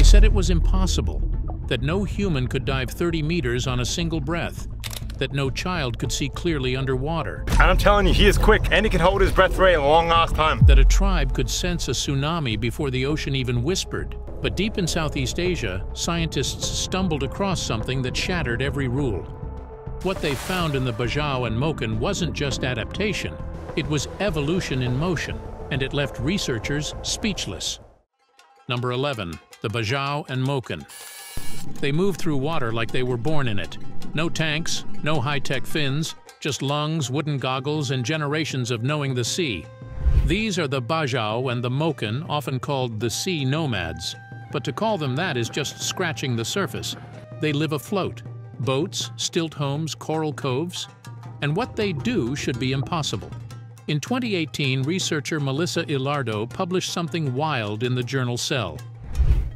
said it was impossible, that no human could dive 30 meters on a single breath, that no child could see clearly underwater. And I'm telling you, he is quick, and he can hold his breath for a long ass time. That a tribe could sense a tsunami before the ocean even whispered. But deep in Southeast Asia, scientists stumbled across something that shattered every rule. What they found in the Bajau and Moken wasn't just adaptation, it was evolution in motion, and it left researchers speechless. Number 11. The Bajau and Moken. They moved through water like they were born in it. No tanks, no high-tech fins, just lungs, wooden goggles, and generations of knowing the sea. These are the Bajau and the Moken, often called the sea nomads. But to call them that is just scratching the surface. They live afloat. Boats, stilt homes, coral coves. And what they do should be impossible. In 2018, researcher Melissa Ilardo published something wild in the journal Cell.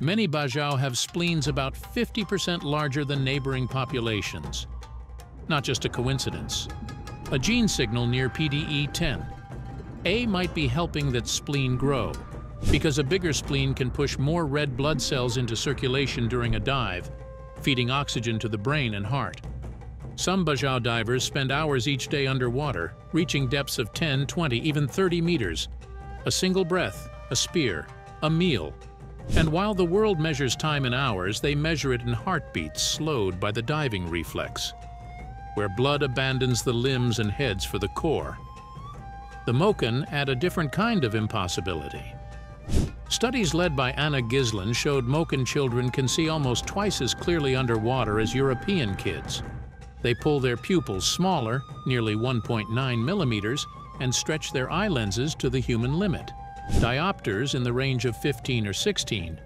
Many Bajau have spleens about 50% larger than neighboring populations. Not just a coincidence. A gene signal near PDE10. A might be helping that spleen grow, because a bigger spleen can push more red blood cells into circulation during a dive, feeding oxygen to the brain and heart. Some Bajau divers spend hours each day underwater, reaching depths of 10, 20, even 30 meters. A single breath, a spear, a meal. And while the world measures time in hours, they measure it in heartbeats slowed by the diving reflex, where blood abandons the limbs and heads for the core. The Moken add a different kind of impossibility. Studies led by Anna Gislin showed Moken children can see almost twice as clearly underwater as European kids. They pull their pupils smaller, nearly 1.9 millimeters, and stretch their eye lenses to the human limit. Diopters in the range of 15 or 16.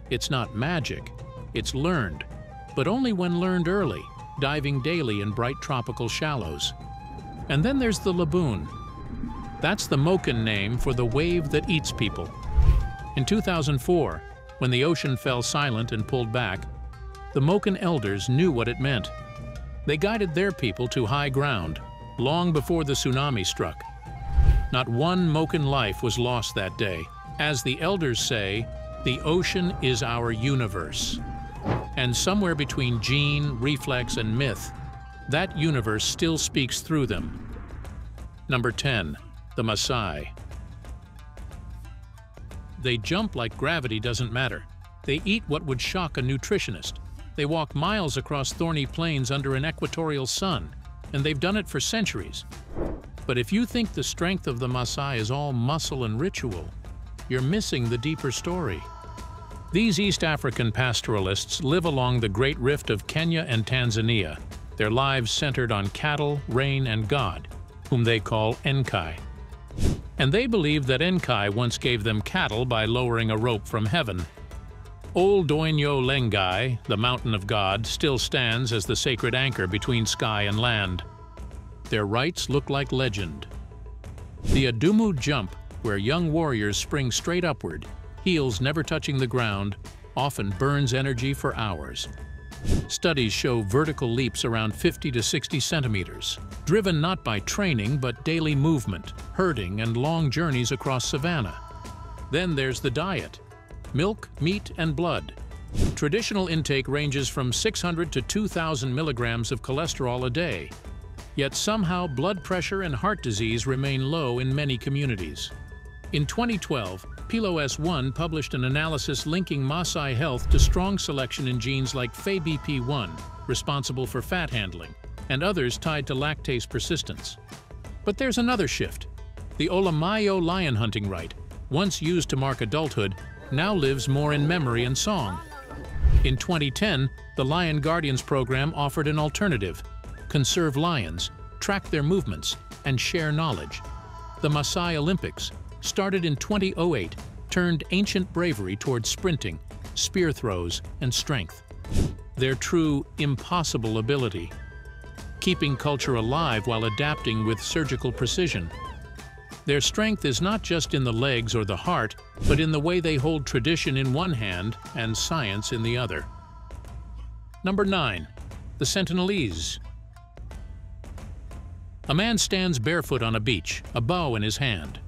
It's not magic, it's learned, but only when learned early, diving daily in bright tropical shallows. And then there's the laboon. That's the Moken name for the wave that eats people. In 2004, when the ocean fell silent and pulled back, the Moken elders knew what it meant. They guided their people to high ground, long before the tsunami struck. Not one Moken life was lost that day. As the elders say, the ocean is our universe. And somewhere between gene, reflex, and myth, that universe still speaks through them. Number 10. The Maasai. They jump like gravity doesn't matter. They eat what would shock a nutritionist. They walk miles across thorny plains under an equatorial sun, and they've done it for centuries. But if you think the strength of the Maasai is all muscle and ritual, you're missing the deeper story. These East African pastoralists live along the Great Rift of Kenya and Tanzania, their lives centered on cattle, rain, and God, whom they call Enkai. And they believe that Enkai once gave them cattle by lowering a rope from heaven. Old Doinyo Lengai, the mountain of God, still stands as the sacred anchor between sky and land. Their rites look like legend. The Adumu jump, where young warriors spring straight upward, heels never touching the ground, often burns energy for hours. Studies show vertical leaps around 50 to 60 centimeters, driven not by training but daily movement, herding, and long journeys across savanna. Then there's the diet: milk, meat, and blood. Traditional intake ranges from 600 to 2,000 milligrams of cholesterol a day. Yet somehow blood pressure and heart disease remain low in many communities. In 2012, PLOS1 published an analysis linking Maasai health to strong selection in genes like FABP1, responsible for fat handling, and others tied to lactase persistence. But there's another shift. The Olamayo lion hunting rite, once used to mark adulthood, now lives more in memory and song. In 2010, the Lion Guardians program offered an alternative: conserve lions, track their movements, and share knowledge. The Maasai Olympics, started in 2008, turned ancient bravery towards sprinting, spear throws, and strength. Their true impossible ability, keeping culture alive while adapting with surgical precision. Their strength is not just in the legs or the heart, but in the way they hold tradition in one hand and science in the other. Number 9. The Sentinelese. A man stands barefoot on a beach, a bow in his hand.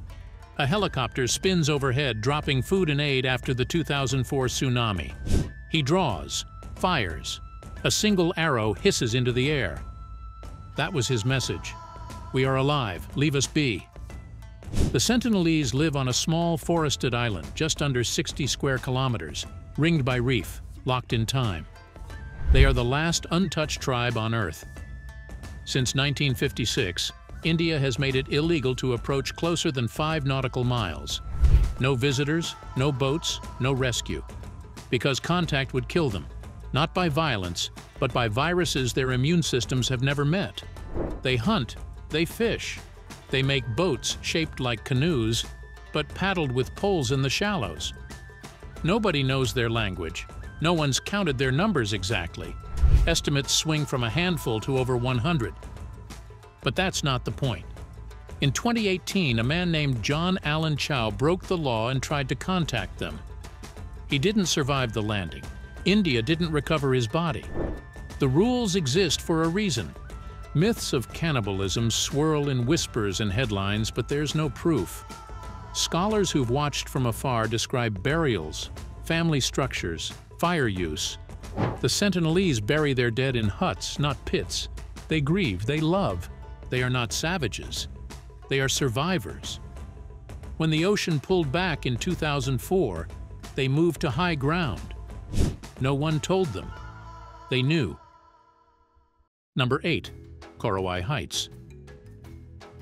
A helicopter spins overhead, dropping food and aid after the 2004 tsunami. He draws, fires. A single arrow hisses into the air. That was his message. We are alive, leave us be. The Sentinelese live on a small forested island just under 60 square kilometers, ringed by reef, locked in time. They are the last untouched tribe on Earth. Since 1956, India has made it illegal to approach closer than 5 nautical miles. No visitors, no boats, no rescue. Because contact would kill them, not by violence, but by viruses their immune systems have never met. They hunt, they fish. They make boats shaped like canoes, but paddled with poles in the shallows. Nobody knows their language. No one's counted their numbers exactly. Estimates swing from a handful to over 100. But that's not the point. In 2018, a man named John Allen Chow broke the law and tried to contact them. He didn't survive the landing. India didn't recover his body. The rules exist for a reason. Myths of cannibalism swirl in whispers and headlines, but there's no proof. Scholars who've watched from afar describe burials, family structures, fire use. The Sentinelese bury their dead in huts, not pits. They grieve, they love. They are not savages. They are survivors. When the ocean pulled back in 2004, they moved to high ground. No one told them. They knew. Number 8. Korowai Heights.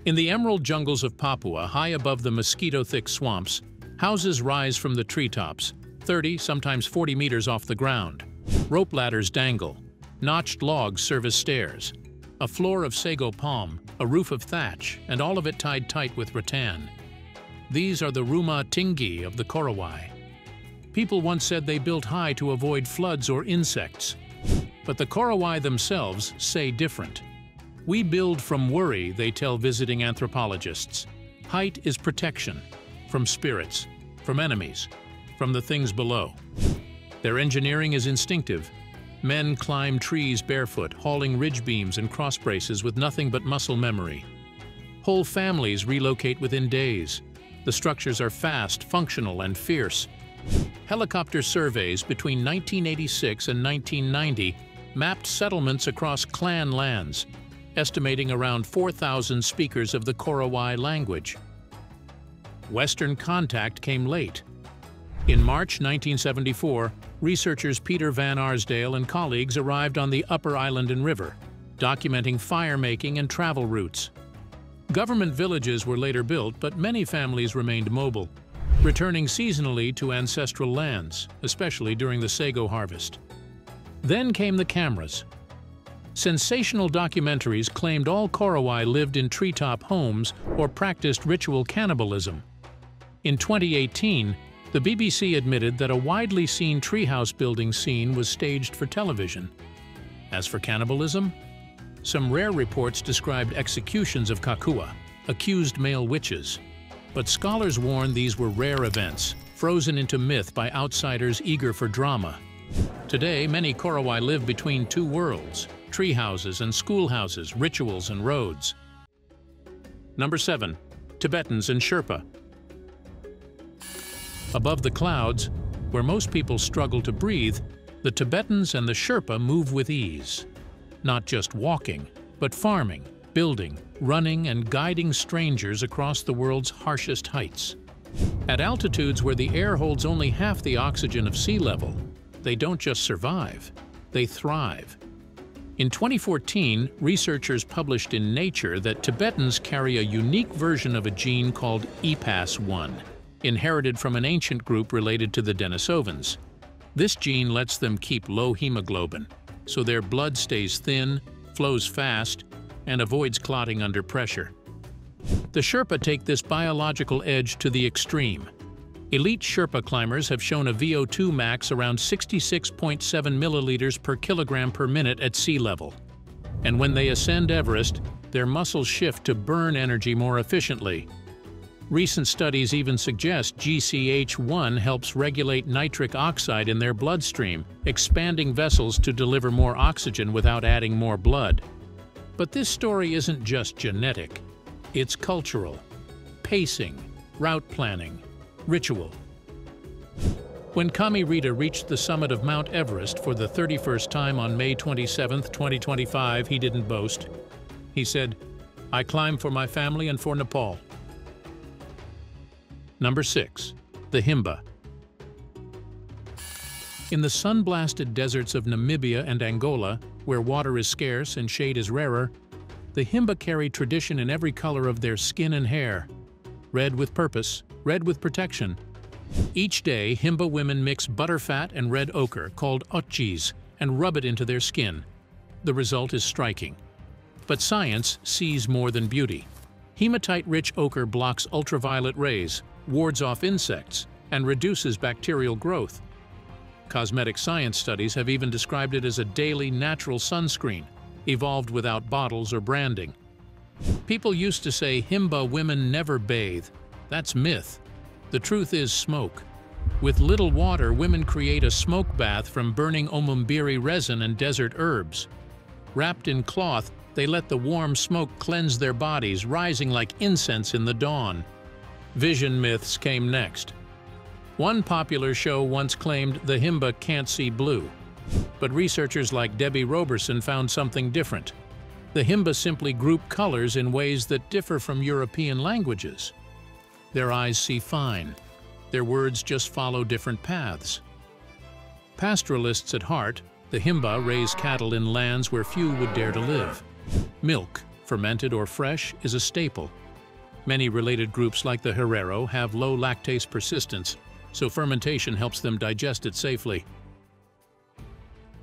In the emerald jungles of Papua, high above the mosquito-thick swamps, houses rise from the treetops, 30, sometimes 40 meters off the ground. Rope ladders dangle. Notched logs serve as stairs. A floor of sago palm, a roof of thatch, and all of it tied tight with rattan. These are the rumah tinggi of the Korowai. People once said they built high to avoid floods or insects. But the Korowai themselves say different. We build from worry, they tell visiting anthropologists. Height is protection, from spirits, from enemies, from the things below. Their engineering is instinctive. Men climb trees barefoot, hauling ridge beams and cross braces with nothing but muscle memory. Whole families relocate within days. The structures are fast, functional, and fierce. Helicopter surveys between 1986 and 1990 mapped settlements across clan lands, estimating around 4,000 speakers of the Korowai language. Western contact came late. In March 1974, researchers Peter Van Arsdale and colleagues arrived on the Upper Island and River, documenting fire-making and travel routes. Government villages were later built, but many families remained mobile, returning seasonally to ancestral lands, especially during the sago harvest. Then came the cameras. Sensational documentaries claimed all Korowai lived in treetop homes or practiced ritual cannibalism. In 2018, the BBC admitted that a widely seen treehouse building scene was staged for television. As for cannibalism, some rare reports described executions of kakua, accused male witches. But scholars warn these were rare events, frozen into myth by outsiders eager for drama. Today, many Korowai live between two worlds: treehouses and schoolhouses, rituals and roads. Number 7. Tibetans and Sherpa. Above the clouds, where most people struggle to breathe, the Tibetans and the Sherpa move with ease. Not just walking, but farming, building, running, and guiding strangers across the world's harshest heights. At altitudes where the air holds only half the oxygen of sea level, they don't just survive, they thrive. In 2014, researchers published in Nature that Tibetans carry a unique version of a gene called EPAS1, inherited from an ancient group related to the Denisovans. This gene lets them keep low hemoglobin, so their blood stays thin, flows fast, and avoids clotting under pressure. The Sherpa take this biological edge to the extreme. Elite Sherpa climbers have shown a VO2 max around 66.7 milliliters per kilogram per minute at sea level. And when they ascend Everest, their muscles shift to burn energy more efficiently. Recent studies even suggest GCH1 helps regulate nitric oxide in their bloodstream, expanding vessels to deliver more oxygen without adding more blood. But this story isn't just genetic. It's cultural, pacing, route planning, ritual. When Kami Rita reached the summit of Mount Everest for the 31st time on May 27, 2025, he didn't boast. He said, "I climb for my family and for Nepal." Number 6. The Himba. In the sun-blasted deserts of Namibia and Angola, where water is scarce and shade is rarer, the Himba carry tradition in every color of their skin and hair. Red with purpose, red with protection. Each day, Himba women mix butterfat and red ochre, called otjis, and rub it into their skin. The result is striking. But science sees more than beauty. Hematite-rich ochre blocks ultraviolet rays, wards off insects, and reduces bacterial growth. Cosmetic science studies have even described it as a daily natural sunscreen, evolved without bottles or branding. People used to say Himba women never bathe. That's myth. The truth is smoke. With little water, women create a smoke bath from burning omumbiri resin and desert herbs. Wrapped in cloth, they let the warm smoke cleanse their bodies, rising like incense in the dawn. Vision myths came next. One popular show once claimed the Himba can't see blue. But researchers like Debbie Roberson found something different. The Himba simply group colors in ways that differ from European languages. Their eyes see fine. Their words just follow different paths. Pastoralists at heart, the Himba raise cattle in lands where few would dare to live. Milk, fermented or fresh, is a staple. Many related groups like the Herero have low lactase persistence, so fermentation helps them digest it safely.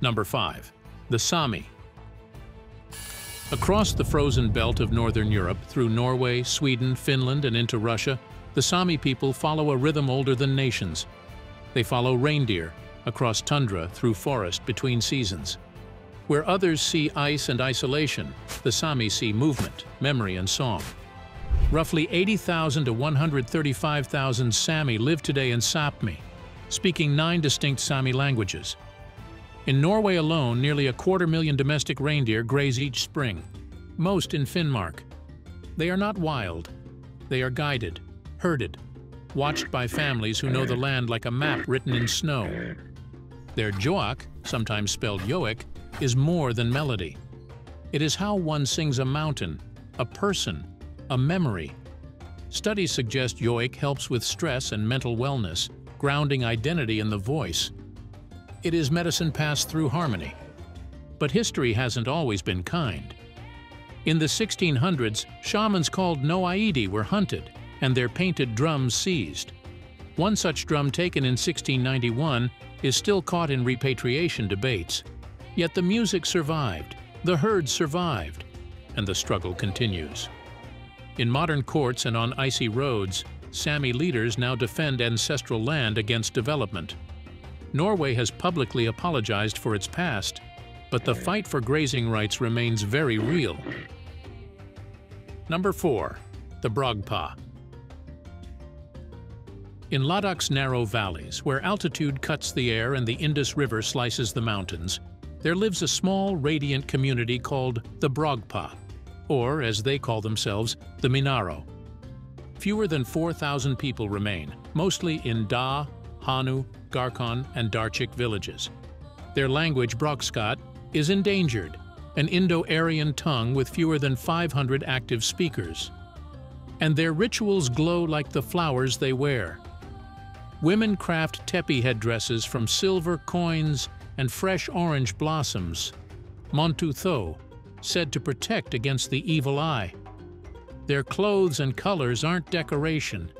Number 5. The Sami. Across the frozen belt of northern Europe, through Norway, Sweden, Finland, and into Russia, the Sami people follow a rhythm older than nations. They follow reindeer, across tundra, through forest, between seasons. Where others see ice and isolation, the Sami see movement, memory, and song. Roughly 80,000 to 135,000 Sami live today in Sápmi, speaking 9 distinct Sami languages. In Norway alone, nearly 250,000 domestic reindeer graze each spring, most in Finnmark. They are not wild. They are guided, herded, watched by families who know the land like a map written in snow. Their joak, sometimes spelled yoic, is more than melody. It is how one sings a mountain, a person, a memory. Studies suggest yoic helps with stress and mental wellness, grounding identity in the voice. It is medicine passed through harmony. But history hasn't always been kind. In the 1600s, shamans called noaidi were hunted and their painted drums seized. One such drum taken in 1691 is still caught in repatriation debates. Yet the music survived, the herd survived, and the struggle continues. In modern courts and on icy roads, Sami leaders now defend ancestral land against development. Norway has publicly apologized for its past, but the fight for grazing rights remains very real. Number 4. The Brogpa. In Ladakh's narrow valleys, where altitude cuts the air and the Indus River slices the mountains, there lives a small, radiant community called the Brogpa, or, as they call themselves, the Minaro. Fewer than 4,000 people remain, mostly in Da, Hanu, Garkon, and Darchik villages. Their language, Brogskat, is endangered, an Indo-Aryan tongue with fewer than 500 active speakers. And their rituals glow like the flowers they wear. Women craft tepi headdresses from silver coins and fresh orange blossoms, montutho, said to protect against the evil eye. Their clothes and colors aren't decoration.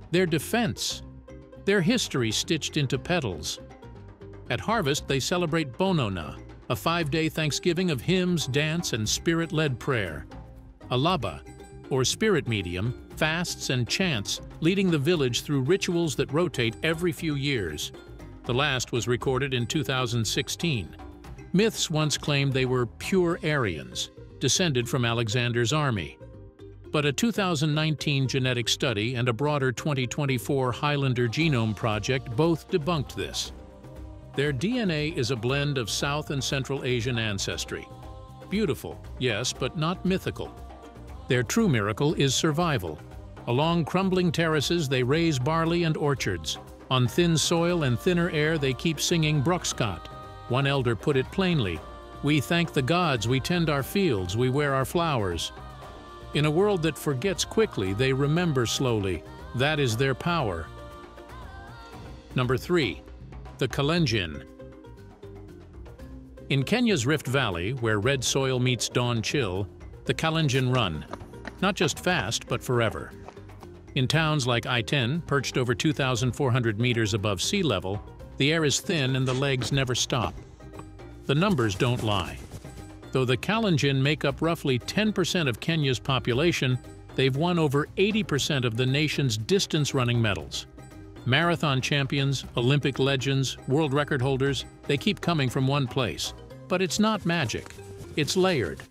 They're defense. Their history stitched into petals. At harvest, they celebrate Bonona, a 5-day Thanksgiving of hymns, dance, and spirit-led prayer. Alaba, or spirit medium, fasts and chants, leading the village through rituals that rotate every few years. The last was recorded in 2016. Myths once claimed they were pure Aryans, descended from Alexander's army. But a 2019 genetic study and a broader 2024 Highlander Genome Project both debunked this. Their DNA is a blend of South and Central Asian ancestry. Beautiful, yes, but not mythical. Their true miracle is survival. Along crumbling terraces, they raise barley and orchards. On thin soil and thinner air they keep singing Brockscott. One elder put it plainly, "We thank the gods, we tend our fields, we wear our flowers." In a world that forgets quickly, they remember slowly. That is their power. Number 3. The Kalenjin. In Kenya's Rift Valley, where red soil meets dawn chill, the Kalenjin run. Not just fast, but forever. In towns like I-10, perched over 2,400 meters above sea level, the air is thin and the legs never stop. The numbers don't lie. Though the Kalenjin make up roughly 10% of Kenya's population, they've won over 80% of the nation's distance running medals. Marathon champions, Olympic legends, world record holders, they keep coming from one place. But it's not magic. It's layered.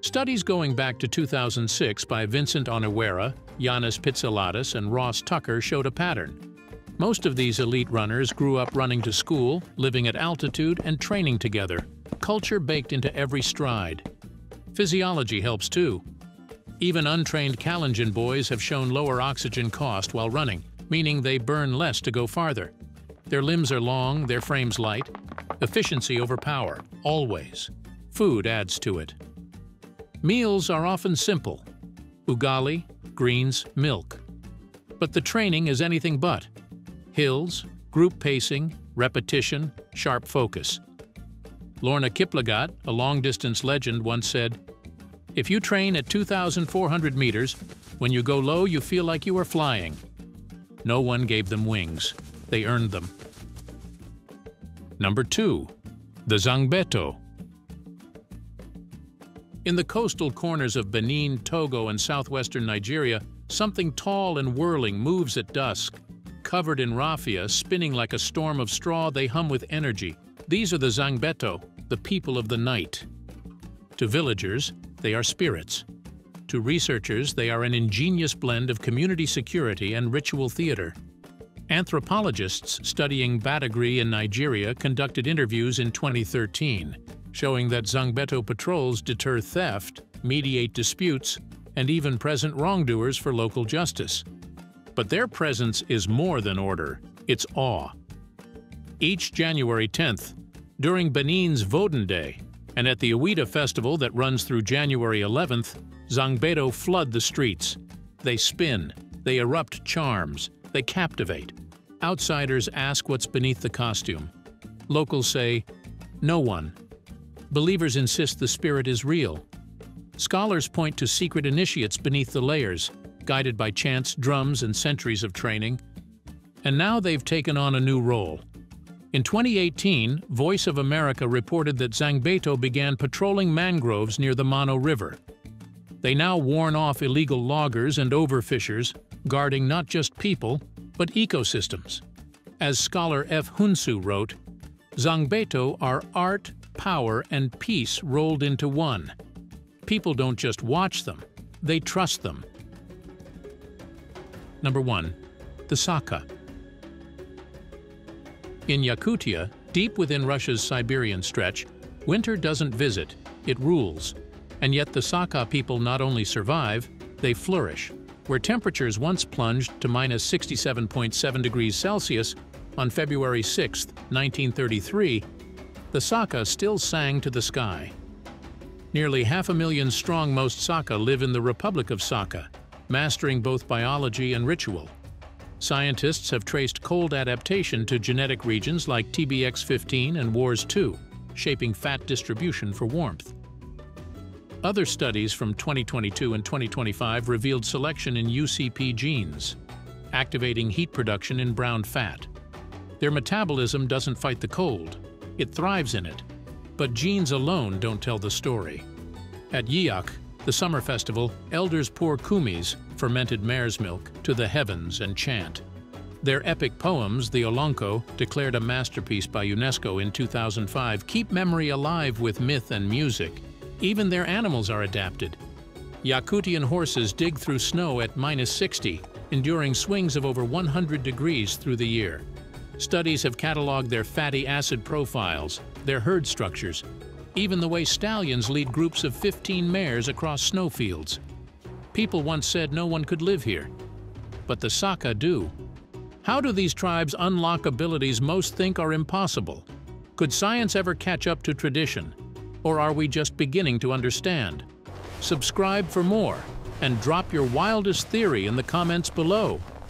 Studies going back to 2006 by Vincent Onawera, Yannis Pitsiladis, and Ross Tucker showed a pattern. Most of these elite runners grew up running to school, living at altitude, and training together. Culture baked into every stride. Physiology helps too. Even untrained Kalenjin boys have shown lower oxygen cost while running, meaning they burn less to go farther. Their limbs are long, their frames light. Efficiency over power, always. Food adds to it. Meals are often simple. Ugali, greens, milk. But the training is anything but. Hills, group pacing, repetition, sharp focus. Lorna Kiplagat, a long-distance legend, once said, "If you train at 2,400 meters, when you go low you feel like you are flying." No one gave them wings. They earned them. Number 2. The Zangbeto. In the coastal corners of Benin, Togo, and southwestern Nigeria, something tall and whirling moves at dusk. Covered in raffia, spinning like a storm of straw, they hum with energy. These are the Zangbeto, the people of the night. To villagers, they are spirits. To researchers, they are an ingenious blend of community security and ritual theater. Anthropologists studying Badagry in Nigeria conducted interviews in 2013, showing that Zangbeto patrols deter theft, mediate disputes, and even present wrongdoers for local justice. But their presence is more than order, it's awe. Each January 10th, during Benin's Vodun Day, and at the Awida festival that runs through January 11th, Zangbeto flood the streets. They spin, they erupt charms, they captivate. Outsiders ask what's beneath the costume. Locals say, "No one." Believers insist the spirit is real. Scholars point to secret initiates beneath the layers, guided by chants, drums, and centuries of training. And now they've taken on a new role. In 2018, Voice of America reported that Zangbeto began patrolling mangroves near the Mano River. They now warn off illegal loggers and overfishers, guarding not just people, but ecosystems. As scholar F. Hunsu wrote, "Zangbeto are art, power, and peace rolled into one. People don't just watch them, they trust them." Number 1. The Sakha. In Yakutia, deep within Russia's Siberian stretch, winter doesn't visit, it rules. And yet the Sakha people not only survive, they flourish. Where temperatures once plunged to minus 67.7 degrees Celsius on February 6, 1933, the Sakha still sang to the sky. Nearly 500,000 strong, most Sakha live in the Republic of Sakha, mastering both biology and ritual. Scientists have traced cold adaptation to genetic regions like TBX15 and WARS2, shaping fat distribution for warmth. Other studies from 2022 and 2025 revealed selection in UCP genes, activating heat production in brown fat. Their metabolism doesn't fight the cold, it thrives in it. But genes alone don't tell the story. At Yiyak, the summer festival, elders pour kumis, fermented mare's milk, to the heavens and chant. Their epic poems, the Olonko, declared a masterpiece by UNESCO in 2005, keep memory alive with myth and music. Even their animals are adapted. Yakutian horses dig through snow at minus 60, enduring swings of over 100 degrees through the year. Studies have cataloged their fatty acid profiles, their herd structures, even the way stallions lead groups of 15 mares across snowfields. People once said no one could live here, but the Sakha do. How do these tribes unlock abilities most think are impossible? Could science ever catch up to tradition? Or are we just beginning to understand? Subscribe for more, and drop your wildest theory in the comments below.